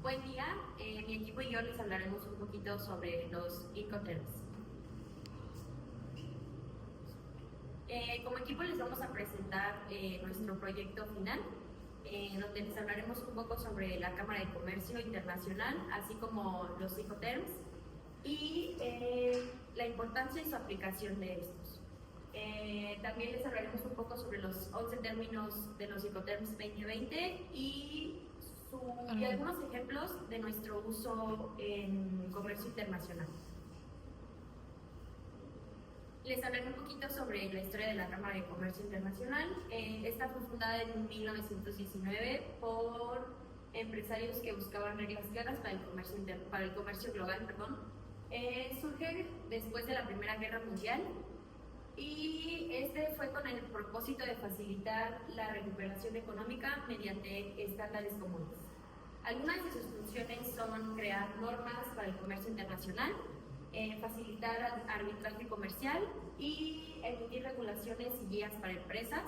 Buen día, mi equipo y yo les hablaremos un poquito sobre los Incoterms. Como equipo les vamos a presentar nuestro proyecto final, donde les hablaremos un poco sobre la Cámara de Comercio Internacional, así como los Incoterms y la importancia y su aplicación de estos. También les hablaremos un poco sobre los 11 términos de los Incoterms 2020 y algunos ejemplos de nuestro uso en comercio internacional. Les hablaré un poquito sobre la historia de la Cámara de Comercio Internacional. Esta fue fundada en 1919 por empresarios que buscaban reglas claras para el comercio global. Surge después de la Primera Guerra Mundial y este fue con el propósito de facilitar la recuperación económica mediante estándares comunes. Algunas de sus funciones son crear normas para el comercio internacional, facilitar arbitraje comercial y emitir regulaciones y guías para empresas,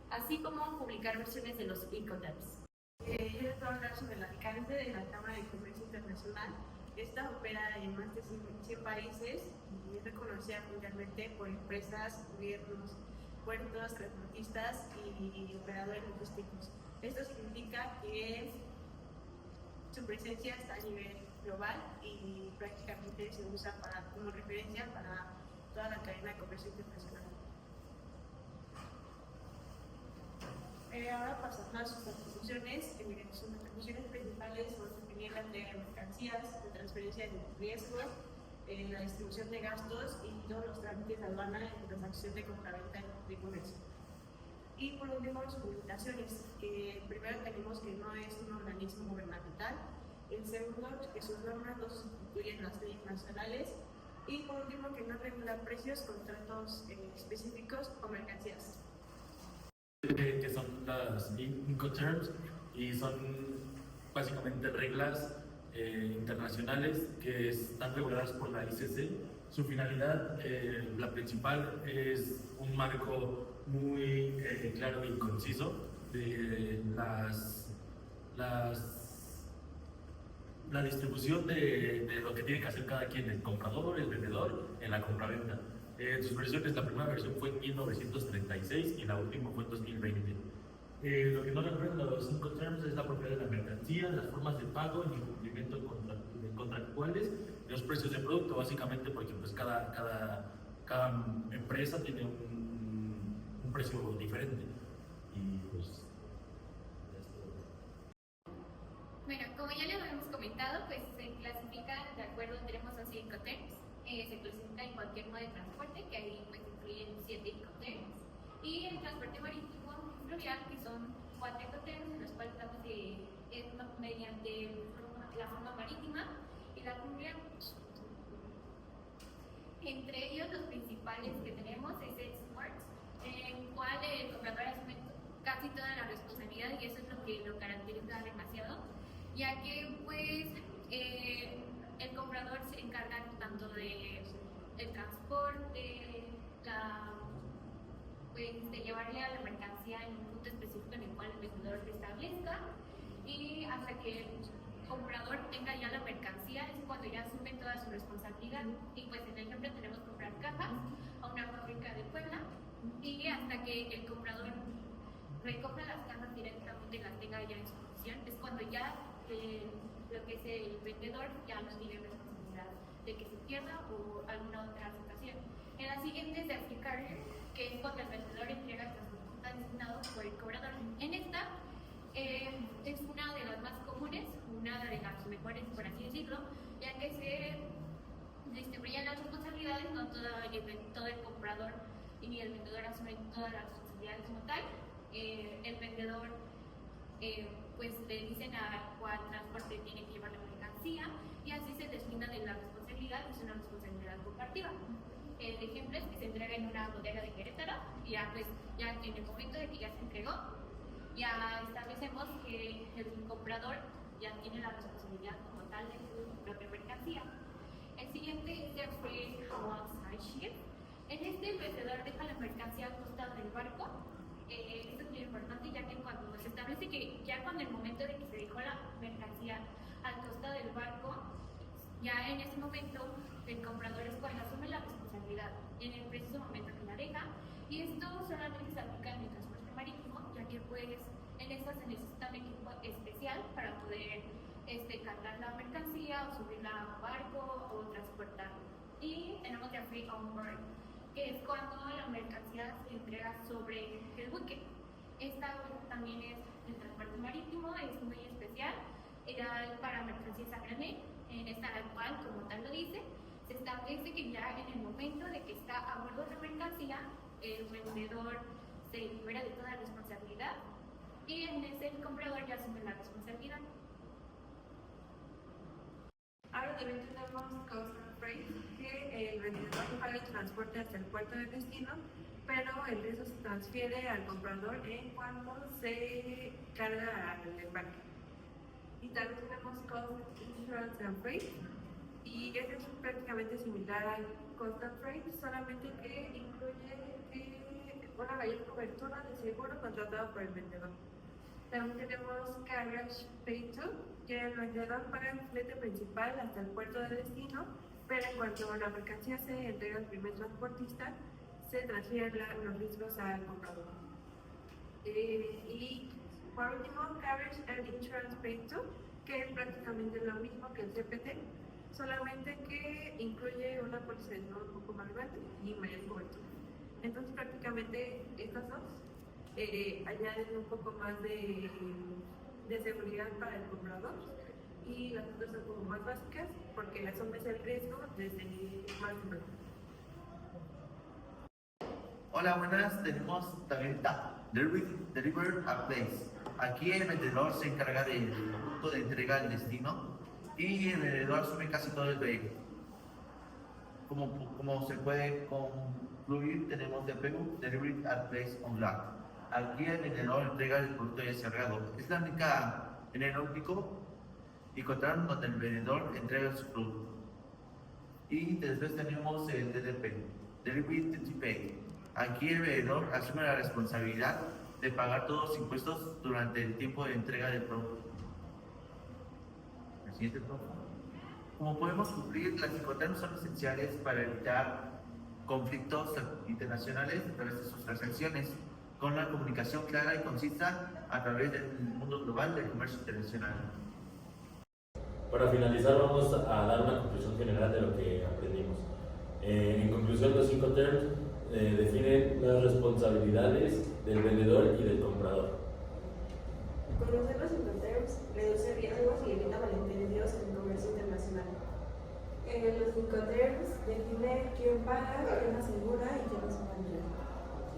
así como publicar versiones de los Incoterms. Yo les voy a hablar sobre el alcance de la Cámara de Comercio Internacional. Esta opera en más de 100 países y es reconocida mundialmente por empresas, gobiernos, puertos, transportistas y operadores logísticos. Esto significa que su presencia está a nivel global y prácticamente se usa como referencia para toda la cadena de comercio internacional. Ahora pasando a sus atribuciones, sus atribuciones principales son definir la entrega de mercancías, la transferencia de riesgos, la distribución de gastos y todos los trámites de aduana en transacción de compraventa de comercio. Y por último, sus limitaciones. Primero tenemos que no es un organismo gubernamental. El segundo, que sus normas no sustituyen las leyes nacionales. Y por último, que no regula precios, contratos específicos o mercancías. Que son las Incoterms y son básicamente reglas internacionales que están reguladas por la ICC. Su finalidad, la principal, es un marco muy claro y conciso de la distribución de lo que tiene que hacer cada quien, el comprador, el vendedor, en la compraventa. Sus versiones, la primera versión fue en 1936 y la última fue en 2020. Lo que no regula los Incoterms es la propiedad de la mercancía, las formas de pago, el incumplimiento de contractuales y los precios de producto, básicamente porque pues, cada empresa tiene un precio diferente. Y pues, Bueno, como ya les habíamos comentado, pues se clasifica de acuerdo, tenemos 11 Incoterms, se clasifica en cualquier modo de transporte, que ahí pues incluyen 7 Incoterms, y el transporte marítimo fluvial, que son 4 Incoterms, los cuales estamos mediante la forma marítima y la fluvial. Entre ellos, los principales que tenemos es el Sport, en el cual el comprador asume casi toda la responsabilidad y eso es lo que lo caracteriza demasiado, ya que pues el comprador se encarga tanto del transporte, de llevarle a la mercancía en un punto específico en el cual el vendedor lo establezca, y hasta que el comprador tenga ya la mercancía es cuando ya asume toda su responsabilidad. Y pues en el ejemplo tenemos comprar cajas a una fábrica de Puebla, y hasta que el comprador recoja las cajas directamente y las tenga ya en su posición es cuando ya lo que es el vendedor ya no tiene responsabilidad de que se pierda o alguna otra situación. En la siguiente se aplica que es cuando el vendedor entrega el transportista designado por el cobrador. En esta es una de las más comunes, una de las mejores, por así decirlo, ya que se distribuyen las responsabilidades, no todo el comprador y el vendedor asumen todas las responsabilidades como tal. El vendedor pues le dicen a cuál transporte tiene que llevar la mercancía y así se deslinda de la responsabilidad, es una responsabilidad compartida. El ejemplo es que se entrega en una bodega de Querétaro y ya en el momento de que ya se entregó, ya establecemos que el comprador ya tiene la responsabilidad como tal de su propia mercancía. El siguiente fue Alongside Ship. En este el vendedor deja la mercancía al costado del barco. Esto es muy importante ya que cuando se establece que ya cuando el momento de que se dejó la mercancía al del barco, ya en ese momento el comprador es cuando asume la responsabilidad en el preciso momento que la deja, y esto solamente se aplica en el transporte marítimo, ya que pues en esta se necesita un equipo especial para poder cargar la mercancía o subirla a un barco o transportarla. Y tenemos ya free on board, que es cuando la mercancía se entrega sobre el buque. Esta también es el transporte marítimo, es muy especial, era para mercancías a granel. En esta la cual, como tal lo dice, se establece que ya en el momento de que está a bordo de la mercancía, el vendedor se libera de toda responsabilidad y en ese el comprador ya asume la responsabilidad. Ahora también tenemos Coast and Freight, que el vendedor paga el transporte hasta el puerto de destino, pero el riesgo se transfiere al comprador en cuanto se carga al embarque. Y también tenemos Coast Insurance and Freight, y este es prácticamente similar al Coast and Freight, solamente que incluye una mayor cobertura de seguro contratado por el vendedor. También tenemos Carriage Pay To, que el vendedor paga el flete principal hasta el puerto de destino, pero en cuanto la mercancía se entrega al primer transportista, se transfieren los riesgos al comprador. Y por último, Carriage and Insurance Pay To, que es prácticamente lo mismo que el CPT, solamente que incluye una póliza de seguro un poco más grande y mayor cobertura. Entonces prácticamente estas dos añaden un poco más de seguridad para el comprador, y las otras son como más básicas porque asumes el riesgo desde más temprano. Hola, buenas. Tenemos también Deliver a Place. Aquí el vendedor se encarga del punto de entrega al destino y el vendedor asume casi todo el vehículo. Como se puede concluir, tenemos Delivery at Place on Land. Aquí el vendedor entrega el producto ya cargado. Es la única en el único y contrario donde el vendedor entrega su producto. Y después tenemos el DDP, Delivery Duty Paid. Aquí el vendedor asume la responsabilidad de pagar todos los impuestos durante el tiempo de entrega del producto. El siguiente punto. Como podemos cumplir, las Incoterms son esenciales para evitar conflictos internacionales a través de sus transacciones, con la comunicación clara y concisa a través del mundo global del comercio internacional. Para finalizar, vamos a dar una conclusión general de lo que aprendimos. En conclusión, los Incoterms definen las responsabilidades del vendedor y del comprador. Conocer los Incoterms reduce riesgos y evita malentendidos en el comercio internacional. Los Incoterms definen quién paga, quién asegura y quién asume el riesgo.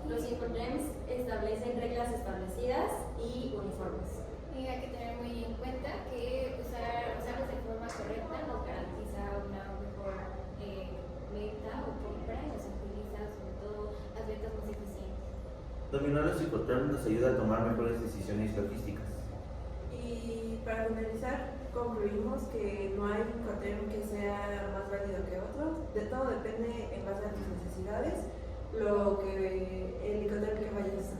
Los Incoterms establecen reglas establecidas y uniformes. Y hay que tener muy en cuenta que usarlos de forma correcta nos garantiza una mejor venta o compra y nos agiliza sobre todo las ventas más eficientes. Dominar los Incoterms nos ayuda a tomar mejores decisiones logísticas. Y para finalizar, concluimos que no hay Incoterm que sea más válido que otro. De todo depende en base a tus necesidades, el Incoterm que vayas